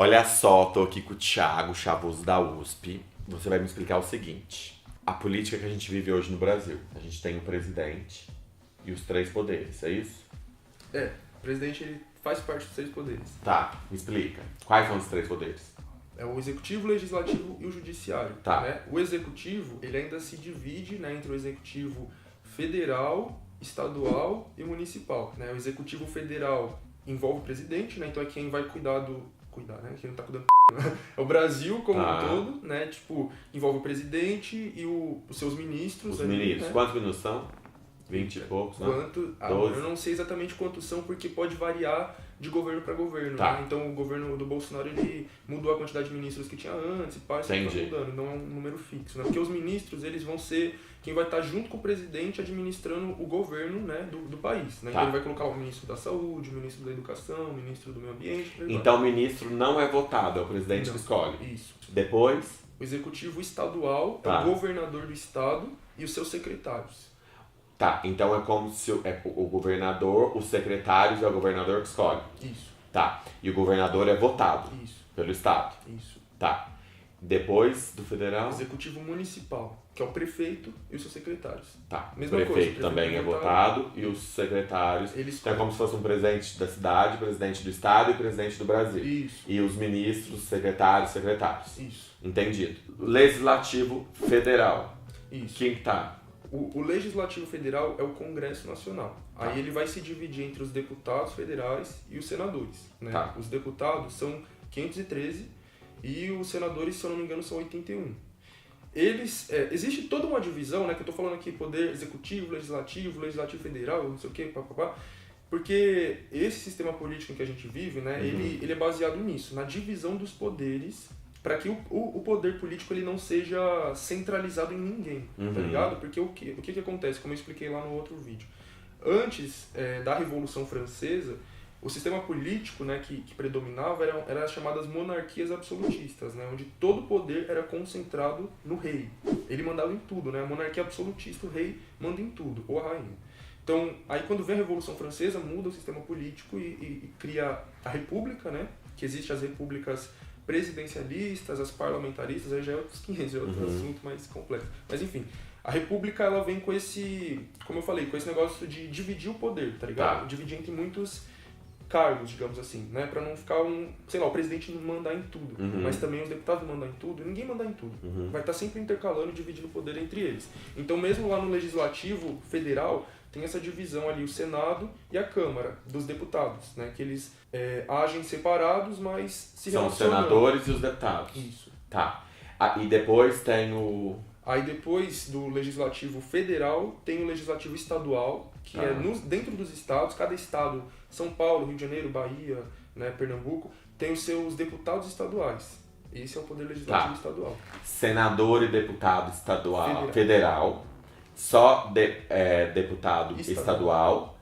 Olha só, tô aqui com o Thiago Chavoso da USP. Você vai me explicar o seguinte. A política que a gente vive hoje no Brasil. A gente tem o presidente e os 3 poderes, é isso? O presidente ele faz parte dos 3 poderes. Tá, me explica. Quais são os 3 poderes? É o executivo, o legislativo e o judiciário. Tá. Né? O executivo ele ainda se divide, né, entre o executivo federal, estadual e municipal. Né? O executivo federal envolve o presidente, né? Então é quem vai cuidar, né? Quem não tá cuidando é o Brasil como um todo, né? Tipo, envolve o presidente e os seus ministros. Os ali, ministros. né? Quantos ministros são? 20 e poucos, né? Eu não sei exatamente quantos são, porque pode variar de governo para governo. Tá. Né? Então o governo do Bolsonaro ele mudou a quantidade de ministros que tinha antes e passa mudando, não é um número fixo. Né? Porque os ministros eles vão ser quem vai estar junto com o presidente administrando o governo, né, do país. Né? Tá. Então ele vai colocar o ministro da saúde, o ministro da educação, o ministro do meio ambiente. Então o ministro não é votado, é o presidente Não. que escolhe. Isso. Depois, O executivo estadual Tá. é o governador do estado e os seus secretários. tá, então é como se o governador, os secretários é o governador que escolhe. Isso, Tá, e o governador é votado isso, pelo estado. isso. Tá. Depois do federal, Executivo municipal, que é o prefeito e os seus secretários. tá. Mesma O prefeito coisa, o prefeito também é é votado e os secretários. Eles Então é como se fosse um presidente da cidade, presidente do estado e presidente do Brasil. Isso, E os ministros, secretários. isso, Entendido. Legislativo federal. isso. Quem que tá? O Legislativo Federal é o Congresso Nacional. Tá. Aí ele vai se dividir entre os deputados federais e os senadores. Né? Tá. Os deputados são 513 e os senadores, se eu não me engano, são 81. Existe toda uma divisão, né, que eu tô falando aqui, poder executivo, legislativo federal, não sei o que, papapá, porque esse sistema político em que a gente vive, né, ele é baseado nisso, na divisão dos poderes, para que o poder político ele não seja centralizado em ninguém, tá ligado? Porque o que acontece, como eu expliquei lá no outro vídeo, antes da Revolução Francesa, o sistema político, né, que predominava eram as chamadas monarquias absolutistas, né, onde todo o poder era concentrado no rei. Ele mandava em tudo, né? A monarquia absolutista, o rei manda em tudo, ou a rainha. Então, aí quando vem a Revolução Francesa, muda o sistema político e cria a república, né? Que existe as repúblicas presidencialistas, as parlamentaristas, aí já é outros 500, é outro assunto mais complexo. Mas enfim, a república ela vem com esse, como eu falei, com esse negócio de dividir o poder, tá ligado? Tá. Dividir entre muitos cargos, digamos assim, né? Pra não ficar o presidente não mandar em tudo, mas também os deputados mandar em tudo, ninguém mandar em tudo. Vai estar sempre intercalando e dividindo o poder entre eles. Então mesmo lá no Legislativo Federal, tem essa divisão ali, o Senado e a Câmara dos Deputados, né? Que eles agem separados, mas se São os relacionam. senadores e os deputados. Isso. Tá. E depois tem o... Aí depois do Legislativo Federal, tem o Legislativo Estadual, que é dentro dos estados, cada estado, São Paulo, Rio de Janeiro, Bahia, né, Pernambuco, tem os seus deputados estaduais. Esse é o poder legislativo estadual. Senador e deputado federal. Só deputado estadual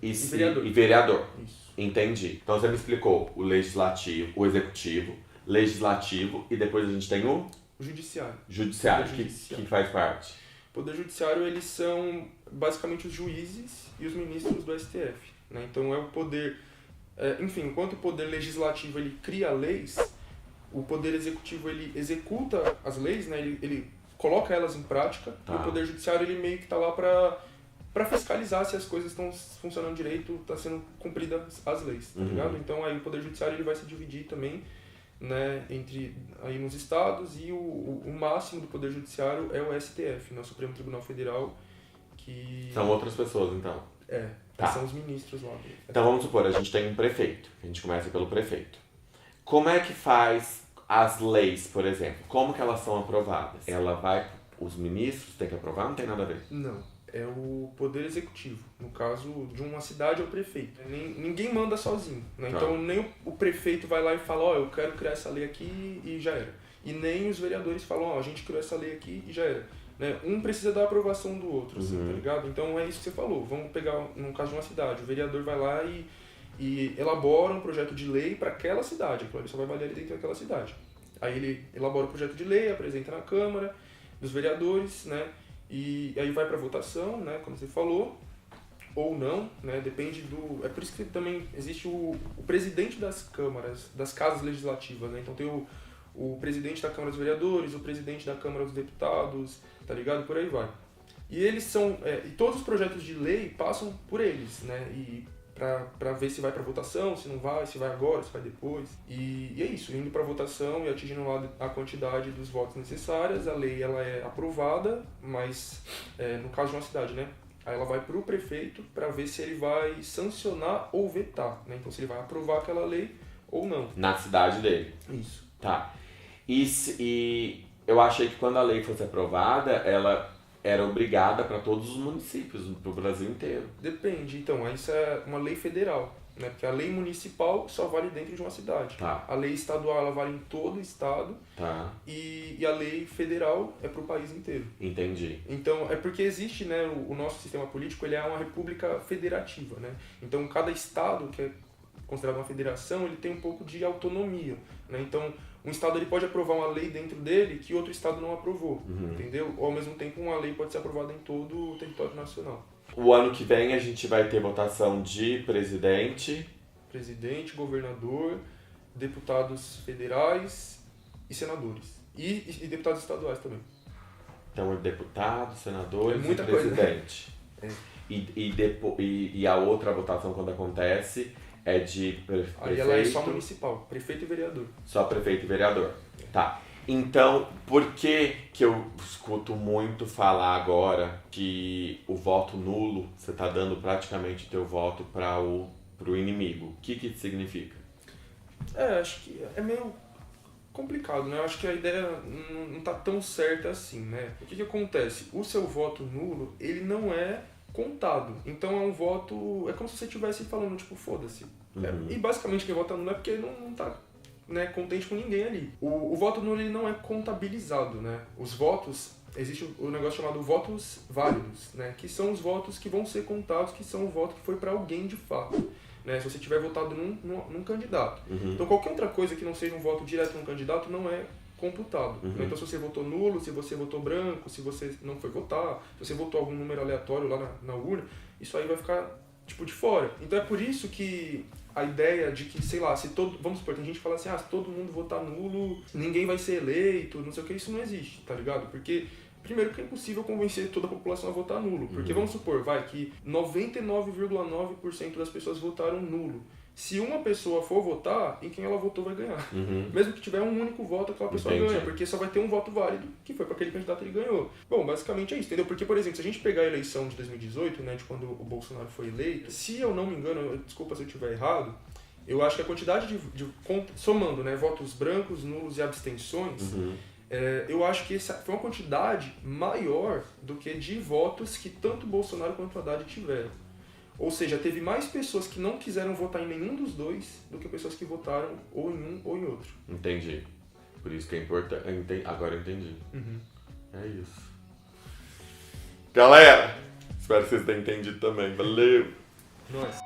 e vereador. Isso. Entendi. Então você me explicou o legislativo, o executivo, legislativo e depois a gente tem o O judiciário. judiciário, Poder judiciário. que faz parte. O Poder Judiciário, eles são basicamente os juízes e os ministros do STF. Né? Então é o poder... enfim, enquanto o Poder Legislativo ele cria leis, o Poder Executivo ele executa as leis, né? Ele coloca elas em prática, e o Poder Judiciário ele meio que está lá para fiscalizar se as coisas estão funcionando direito, está sendo cumpridas as leis, tá ligado? Então aí o Poder Judiciário ele vai se dividir também, né, entre aí nos estados, e o máximo do Poder Judiciário é o STF, né, o Supremo Tribunal Federal, que... São outras pessoas, então. São os ministros lá. Então vamos supor, a gente tem um prefeito, a gente começa pelo prefeito. Como é que faz as leis, por exemplo? Como que elas são aprovadas? Os ministros têm que aprovar? Não tem nada a ver. Não, é o Poder Executivo. No caso de uma cidade é o prefeito. Ninguém manda sozinho, né? Então nem o prefeito vai lá e fala, eu quero criar essa lei aqui e já era. E nem os vereadores falam, a gente criou essa lei aqui e já era. Né? Um precisa da aprovação do outro, assim, tá ligado? Então é isso que você falou. Vamos pegar, no caso de uma cidade, o vereador vai lá e elabora um projeto de lei para aquela cidade. Aquilo ali só vai valer ali dentro daquela cidade. Aí ele elabora o projeto de lei, apresenta na Câmara dos Vereadores, né? E aí vai para votação, né? Como você falou. ou não, né? Depende do... É por isso que também existe o presidente das câmaras, das casas legislativas, né? Então tem o presidente da Câmara dos Vereadores, o presidente da Câmara dos Deputados, tá ligado? Por aí vai. E eles são... e todos os projetos de lei passam por eles, né? E para ver se vai para votação, se não vai, se vai agora, se vai depois. E é isso, indo para votação e atingindo lá a quantidade dos votos necessárias, a lei ela é aprovada, mas no caso de uma cidade, né? Aí ela vai para o prefeito para ver se ele vai sancionar ou vetar, né? Então se ele vai aprovar aquela lei ou não. Na cidade dele. Isso. Tá. E eu achei que quando a lei fosse aprovada, ela era obrigada para todos os municípios, para o Brasil inteiro. Depende. Então, isso é uma lei federal, né? Porque a lei municipal só vale dentro de uma cidade. Tá. A lei estadual ela vale em todo o estado. Tá. E a lei federal é para o país inteiro. Entendi. Então, é porque existe, né, o nosso sistema político, ele é uma república federativa, né? Então, cada estado, que é considerado uma federação, ele tem um pouco de autonomia, né? Então, um estado ele pode aprovar uma lei dentro dele que outro estado não aprovou, entendeu? Ou, ao mesmo tempo, uma lei pode ser aprovada em todo o território nacional. O ano que vem a gente vai ter votação de presidente, Governador, deputados federais e senadores. E deputados estaduais também. então deputado, senador e muita coisa, presidente. né? E a outra votação quando acontece é de prefeito. Aí ela é só municipal, prefeito e vereador. Só prefeito e vereador. Tá. Então, por que eu escuto muito falar agora que o voto nulo, você tá dando praticamente o teu voto pro inimigo? O que significa? Acho que é meio complicado, né? Eu acho que a ideia não tá tão certa assim, né? O que acontece? O seu voto nulo, ele não é contado. Então é um voto... É como se você estivesse falando, tipo, foda-se. E basicamente quem vota nulo é porque não tá, né, contente com ninguém ali. O voto nulo ele não é contabilizado, né? Os votos... Existe um negócio chamado votos válidos, né? Que são os votos que vão ser contados, que são o voto que foi para alguém de fato. Né? Se você tiver votado num candidato. Então qualquer outra coisa que não seja um voto direto num candidato não é computado. Então se você votou nulo, se você votou branco, se você não foi votar, se você votou algum número aleatório lá na urna, isso aí vai ficar tipo de fora. Então é por isso que a ideia de que, sei lá, vamos supor, tem gente que fala assim, se todo mundo votar nulo, ninguém vai ser eleito, não sei o que, isso não existe, tá ligado? Porque primeiro que é impossível convencer toda a população a votar nulo. Porque vamos supor, que 99,9% das pessoas votaram nulo. Se uma pessoa for votar, em quem ela votou vai ganhar. Mesmo que tiver um único voto, aquela pessoa ganha. Porque só vai ter um voto válido, que foi para aquele candidato que ele ganhou. Bom, basicamente é isso, entendeu? Porque, por exemplo, se a gente pegar a eleição de 2018, né, de quando o Bolsonaro foi eleito, se eu não me engano, desculpa se eu estiver errado, eu acho que a quantidade somando, né, votos brancos, nulos e abstenções... eu acho que essa foi uma quantidade maior do que de votos que tanto Bolsonaro quanto Haddad tiveram. Ou seja, teve mais pessoas que não quiseram votar em nenhum dos dois do que pessoas que votaram ou em um ou em outro. Entendi. Por isso que é importante. Agora eu entendi. É isso. Galera, espero que vocês tenham entendido também. Valeu! Nossa.